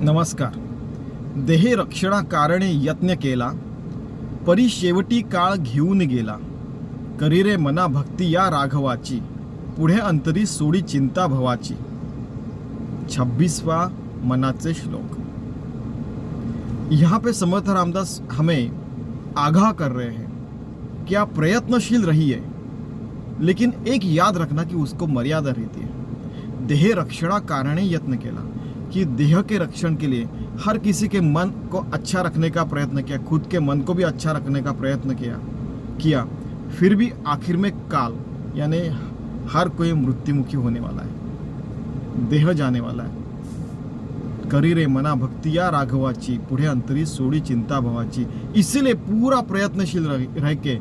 नमस्कार. देहे रक्षणाकारणे यत्न केला, परी शेवटी काळ घेऊन गेला. करी रे मना भक्ती या राघवाची, पुढे अंतरी सोडी चिंता भवाची. 26वां मनाचे श्लोक. यहाँ पे समर्थ रामदास हमें आगाह कर रहे हैं कि आप प्रयत्नशील रहिए, लेकिन एक याद रखना कि उसको मर्यादा रहती है. देह रक्षणा कारणे यत्न केला, कि देह के रक्षण के लिए हर किसी के मन को अच्छा रखने का प्रयत्न किया, खुद के मन को भी अच्छा रखने का प्रयत्न किया, फिर भी आखिर में काल यानी हर कोई मृत्युमुखी होने वाला है, देह जाने वाला है. करी रे मना भक्ती या राघवाची, पुढे अंतरी सोडी चिंता भवाची. इसीलिए पूरा प्रयत्नशील रह के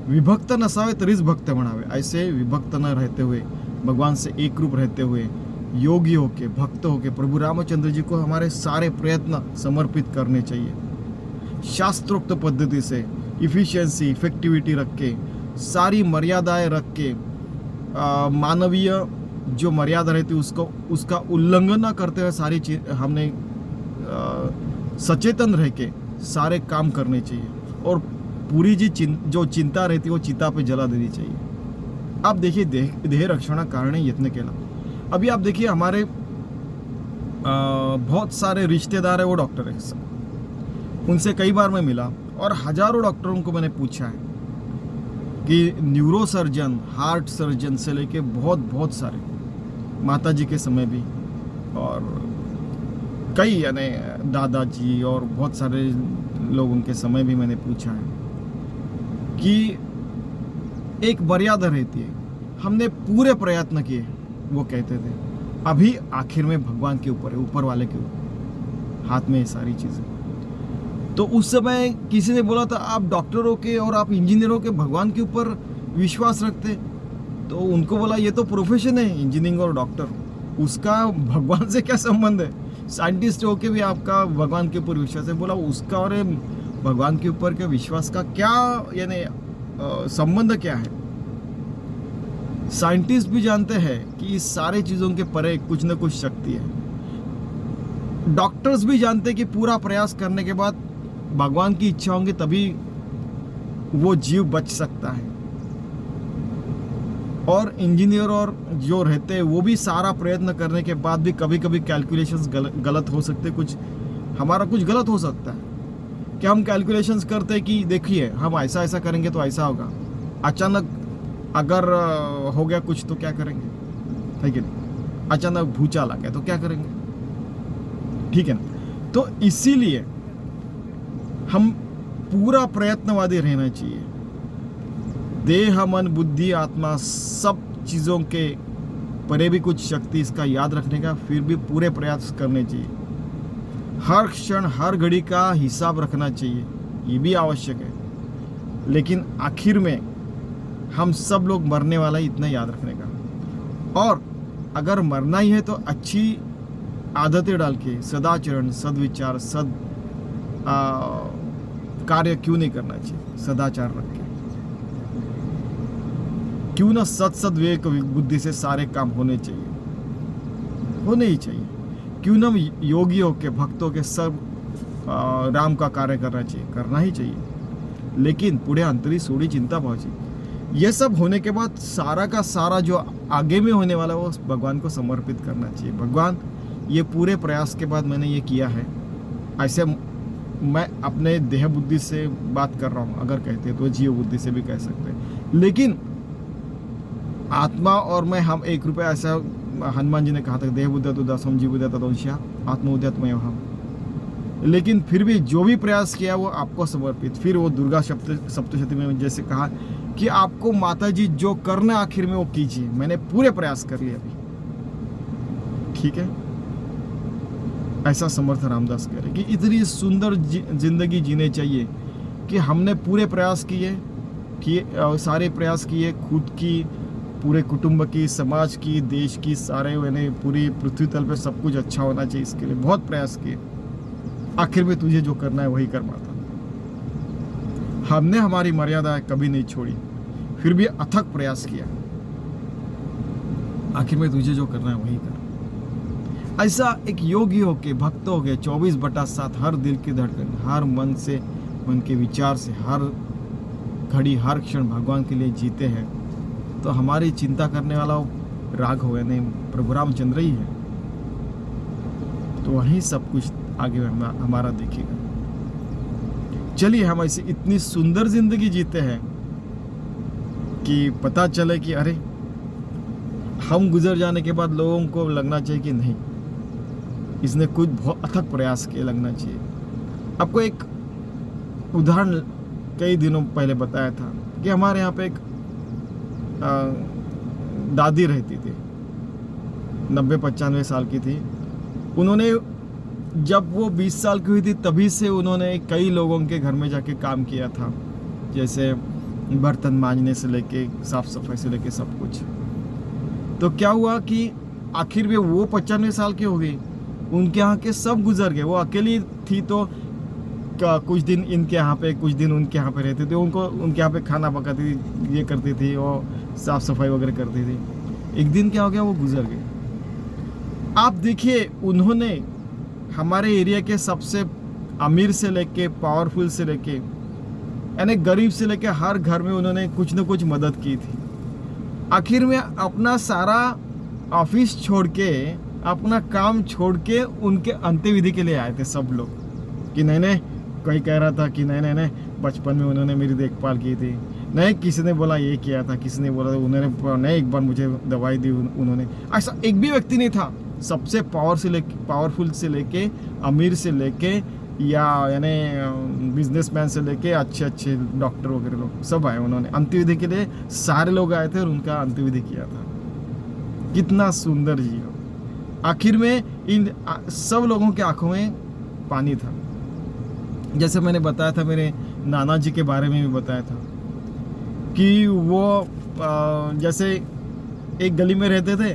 विभक्त नसावे तरीच भक्त म्हणावे. ऐसे विभक्त न रहते हुए, भगवान से एक रूप रहते हुए, योगी होके, भक्त होके प्रभु रामचंद्र जी को हमारे सारे प्रयत्न समर्पित करने चाहिए. शास्त्रोक्त पद्धति से इफिशिएंसी, इफेक्टिविटी रख के, सारी मर्यादाएं रख के, मानवीय जो मर्यादा रहती है उसका उल्लंघन न करते हुए सारी चीज हमने सचेतन रह के सारे काम करने चाहिए. और पूरी जो चिंता रहती है वो चिता पे जला देनी चाहिए. अब देखिए देह रक्षणा कारणे यत्न केला. अभी आप देखिए हमारे बहुत सारे रिश्तेदार है, वो डॉक्टर है. उनसे कई बार मैं मिला और हजारों डॉक्टरों को मैंने पूछा है कि न्यूरो सर्जन, हार्ट सर्जन से लेके बहुत सारे, माता जी के समय भी, और कई यानी दादाजी और बहुत सारे लोगों के समय भी मैंने पूछा है कि एक मर्यादा रहती है. हमने पूरे प्रयत्न किए, वो कहते थे अभी आखिर में भगवान के ऊपर है, ऊपर वाले के हाथ में ये सारी चीज़ें. तो उस समय किसी ने बोला था आप डॉक्टरों के और आप इंजीनियरों के भगवान के ऊपर विश्वास रखते, तो उनको बोला ये तो प्रोफेशन है इंजीनियरिंग और डॉक्टर, उसका भगवान से क्या संबंध है. साइंटिस्ट होके भी आपका भगवान के ऊपर विश्वास है. बोला उसका और भगवान के ऊपर के विश्वास का क्या यानी संबंध क्या है. साइंटिस्ट भी जानते हैं कि इस सारे चीज़ों के परे कुछ न कुछ शक्ति है. डॉक्टर्स भी जानते हैं कि पूरा प्रयास करने के बाद भगवान की इच्छा होंगी तभी वो जीव बच सकता है. और इंजीनियर और जो रहते हैं वो भी सारा प्रयत्न करने के बाद भी कभी कभी कैलकुलेशंस गलत हो सकते, कुछ हमारा कुछ गलत हो सकता है. कि हम कैलकुलेशंस करते हैं कि देखिए हम ऐसा ऐसा करेंगे तो ऐसा होगा, अचानक अगर हो गया कुछ तो क्या करेंगे, है कि नहीं. अचानक भूचाल आ गया तो क्या करेंगे, ठीक है ना. तो इसीलिए हम पूरा प्रयत्नवादी रहना चाहिए. देह, मन, बुद्धि, आत्मा सब चीज़ों के परे भी कुछ शक्ति, इसका याद रखने का, फिर भी पूरे प्रयास करने चाहिए. हर क्षण हर घड़ी का हिसाब रखना चाहिए, ये भी आवश्यक है. लेकिन आखिर में हम सब लोग मरने वाला है, इतना याद रखने का. और अगर मरना ही है तो अच्छी आदतें डाल के, सदाचरण, सदविचार, कार्य क्यों नहीं करना चाहिए, सदाचार रख के. क्यों ना सद विवेक बुद्धि से सारे काम होने ही चाहिए. क्यों ना योगी होके, भक्तों के सब राम का कार्य करना ही चाहिए. लेकिन पुढे अंतरी सोडी चिंता भावची. ये सब होने के बाद सारा का सारा जो आगे में होने वाला है वो भगवान को समर्पित करना चाहिए. भगवान ये पूरे प्रयास के बाद मैंने ये किया है. ऐसे मैं अपने देह बुद्धि से बात कर रहा हूँ, अगर कहते तो जीव बुद्धि से भी कह सकते हैं. लेकिन आत्मा और मैं, हम एक रुपये, ऐसा हनुमान जी ने कहा था, देह बुद्ध तो दसम जीव बुद्ध तदंशा आत्म उद्यतमय हम. लेकिन फिर भी जो भी प्रयास किया वो आपको समर्पित. फिर वो दुर्गा सप्तशती में जैसे कहा कि आपको माता जी जो करना आखिर में वो कीजिए, मैंने पूरे प्रयास कर लिए अभी, ठीक है. ऐसा समर्थ रामदास कह रहे कि इतनी सुंदर जिंदगी जीने चाहिए कि हमने पूरे प्रयास किए, सारे प्रयास किए, खुद की, पूरे कुटुंब की, समाज की, देश की, सारे मैंने पूरी पृथ्वी तल पे सब कुछ अच्छा होना चाहिए, इसके लिए बहुत प्रयास किए. आखिर में तुझे जो करना है वही कर पाता. हमने हमारी मर्यादा कभी नहीं छोड़ी, फिर भी अथक प्रयास किया. आखिर में तुझे जो करना है वही कर. ऐसा एक योगी होके, भक्त होके 24/7 हर दिल की धड़कन, हर मन से, मन के विचार से, हर घड़ी हर क्षण भगवान के लिए जीते हैं, तो हमारी चिंता करने वाला राघव यानी प्रभु रामचंद्र ही है। तो वही सब कुछ आगे हमारा देखेगा। चलिए हम ऐसी इतनी सुंदर जिंदगी जीते हैं कि पता चले कि अरे हम गुजर जाने के बाद लोगों को लगना चाहिए कि नहीं, इसने कुछ बहुत अथक प्रयास किए, लगना चाहिए। आपको एक उदाहरण कई दिनों पहले बताया था कि हमारे यहाँ पे एक दादी रहती थी, 90-95 साल की थी। उन्होंने जब वो 20 साल की हुई थी तभी से उन्होंने कई लोगों के घर में जाके काम किया था, जैसे बर्तन मांजने से लेके साफ सफाई से लेके सब कुछ। तो क्या हुआ कि आखिर में वो 95 साल की हो गई, उनके यहाँ के सब गुजर गए, वो अकेली थी। तो कुछ दिन इनके यहाँ पे, कुछ दिन उनके यहाँ पे रहते थे, उनको उनके यहाँ पे खाना पकाती थी, ये करती थी, और साफ सफाई वगैरह करती थी। एक दिन क्या हो गया, वो गुजर गए। आप देखिए, उन्होंने हमारे एरिया के सबसे अमीर से लेके, पावरफुल से लेके, यानी गरीब से लेके हर घर में उन्होंने कुछ न कुछ मदद की थी। आखिर में अपना सारा ऑफिस छोड़ के, अपना काम छोड़ के उनके अंत्यविधि के लिए आए थे सब लोग, कि नहीं, कोई कह रहा था कि नहीं, बचपन में उन्होंने मेरी देखभाल की थी, नहीं किसी ने बोला ये किया था, किसी ने बोला उन्होंने नहीं एक बार मुझे दवाई दी उन्होंने। ऐसा एक भी व्यक्ति नहीं था। सबसे पावरफुल से लेके, अमीर से लेके, या यानी बिजनेसमैन से लेके अच्छे डॉक्टर वगैरह लोग सब आए, उन्होंने अंत्यविधि के लिए सारे लोग आए थे और उनका अंत्यविधि किया था। कितना सुंदर जी हो। आखिर में इन सब लोगों के आंखों में पानी था। जैसे मैंने बताया था, मेरे नाना जी के बारे में भी बताया था कि वो जैसे एक गली में रहते थे,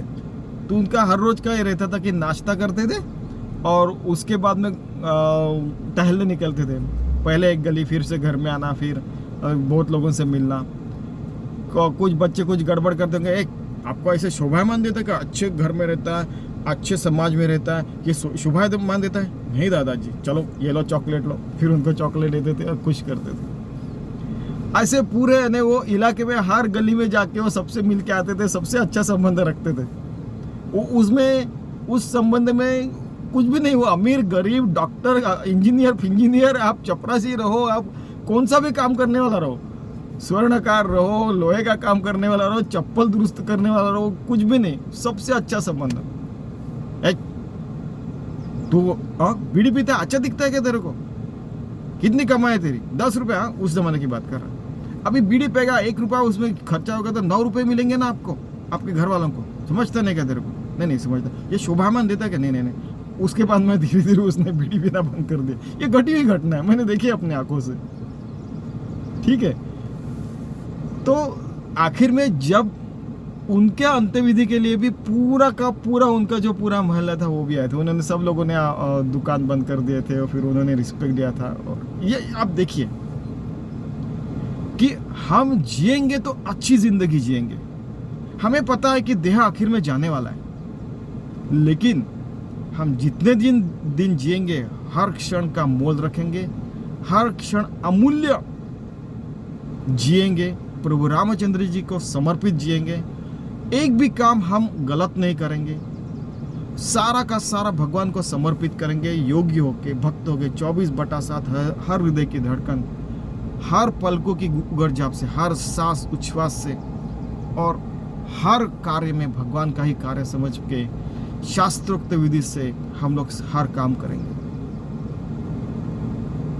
तो उनका हर रोज का ये रहता था कि नाश्ता करते थे और उसके बाद में टहलने निकलते थे। पहले एक गली, फिर से घर में आना, फिर बहुत लोगों से मिलना। कुछ बच्चे कुछ गड़बड़ करते होंगे, आपको ऐसे शोभायमान देता है कि अच्छे घर में रहता है, अच्छे समाज में रहता है, ये शोभायमान देता है? नहीं दादाजी, चलो ये लो चॉकलेट लो। फिर उनको चॉकलेट देते थे और खुश करते थे। ऐसे पूरे ने वो इलाके में हर गली में जाके वो सबसे मिल के आते थे, सबसे अच्छा संबंध रखते थे। वो उसमें उस संबंध में कुछ भी नहीं, वो अमीर गरीब, डॉक्टर, इंजीनियर, आप चपरासी रहो, आप कौन सा भी काम करने वाला रहो, स्वर्णकार रहो, लोहे का काम करने वाला रहो, चप्पल दुरुस्त करने वाला रहो, कुछ भी नहीं, सबसे अच्छा संबंध। तो बीड़ी पीता अच्छा दिखता है क्या तेरे को? कितनी कमाई तेरी? 10 रुपये। हाँ, उस जमाने की बात कर रहा हूँ। अभी बीड़ी पेगा 1 रुपया, उसमें खर्चा होगा तो 9 रुपये मिलेंगे ना आपको, आपके घर वालों को। समझता नहीं क्या तेरे को? नहीं समझता। ये शोभामान देता क्या? नहीं। उसके बाद में धीरे धीरे उसने बीड़ी पीना बंद कर दिया। ये घटी हुई घटना है, मैंने देखी अपने आंखों से। ठीक है, तो आखिर में जब उनके अंत्यविधि के लिए भी पूरा का पूरा उनका जो पूरा महल्ला था वो भी आया था। उन्होंने सब लोगों ने दुकान बंद कर दिए थे और फिर उन्होंने रिस्पेक्ट दिया था। और ये आप देखिए कि हम जिएंगे तो अच्छी जिंदगी जिएंगे। हमें पता है कि देह आखिर में जाने वाला है, लेकिन हम जितने दिन जिएंगे हर क्षण का मोल रखेंगे, हर क्षण अमूल्य जिएंगे, प्रभु रामचंद्र जी को समर्पित जिएंगे। एक भी काम हम गलत नहीं करेंगे, सारा का सारा भगवान को समर्पित करेंगे। योगी होके, भक्त होके, 24/7 हर हृदय की धड़कन, हर पलकों की गर्जाप से, हर सांस उच्छ्वास से, और हर कार्य में भगवान का ही कार्य समझ के शास्त्रोक्त विधि से हम लोग हर काम करेंगे।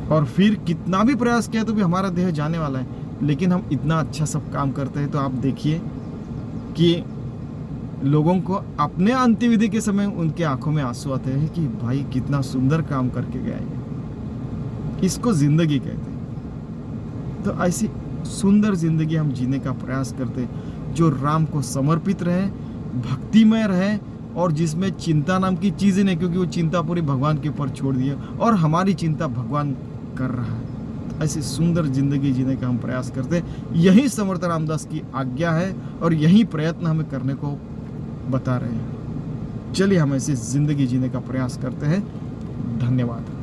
और फिर कितना भी प्रयास किया तो भी हमारा देह जाने वाला है, लेकिन हम इतना अच्छा सब काम करते हैं। तो आप देखिए कि लोगों को अपने अंत्यविधि के समय उनके आंखों में आंसू आते हैं कि भाई कितना सुंदर काम करके गया है। इसको जिंदगी कहते हैं। तो ऐसी सुंदर जिंदगी हम जीने का प्रयास करते, जो राम को समर्पित रहे, भक्तिमय रहे, और जिसमें चिंता नाम की चीज़ ही नहीं, क्योंकि वो चिंता पूरी भगवान के ऊपर छोड़ दी है और हमारी चिंता भगवान कर रहा है। ऐसी सुंदर जिंदगी जीने का हम प्रयास करते हैं। यही समर्थ रामदास की आज्ञा है और यही प्रयत्न हमें करने को बता रहे हैं। चलिए हम ऐसे ज़िंदगी जीने का प्रयास करते हैं। धन्यवाद।